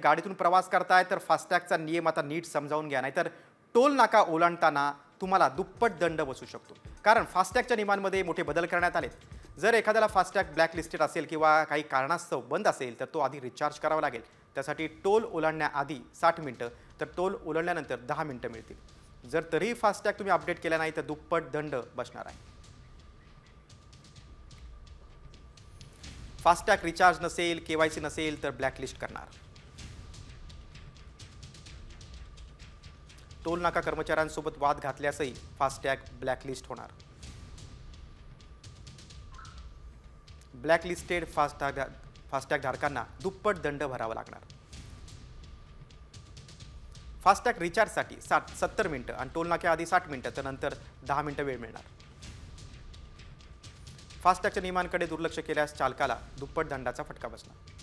गाडीतून प्रवास करताय तर फास्टॅगचा नियम आता नीट समजावून घ्या, नाहीतर टोल नाका ओलांडताना तुम्हाला दुप्पट दंड बसू शकतो. कारण फास्टॅगच्या नियमांमध्ये मोठे बदल करण्यात आलेत. जर एखाद्याला फास्टॅग ब्लॅकलिस्टेड असेल किंवा काही कारणास्तव बंद असेल तर तो आधी रिचार्ज करावा लागेल. त्यासाठी टोल ओलांडण्याआधी 60 मिनिटं तर टोल ओलांडल्यानंतर 10 मिनिटं मिळतील. जर तरीही फास्टॅग तुम्ही अपडेट केला नाही तर दुप्पट दंड बसणार आहे. फास्टॅग रिचार्ज नसेल, KYC नसेल तर ब्लॅकलिस्ट करणार. टोल नाका कर्मचाऱ्यांसोबत वाद घातल्यासही फास्टॅग ब्लॅकलिस्ट होणार. ब्लॅकलिस्टेड फास्टॅग धारकांना दुप्पट दंड भरावा लागणार. फास्टॅग रिचार्जसाठी 70 मिनिटं आणि टोल नाक्याआधी 60 मिनिटं तर नंतर 10 मिनिटं वेळ मिळणार. फास्टॅगच्या नियमांकडे दुर्लक्ष केल्यास चालकाला दुप्पट दंडाचा फटका बसणार.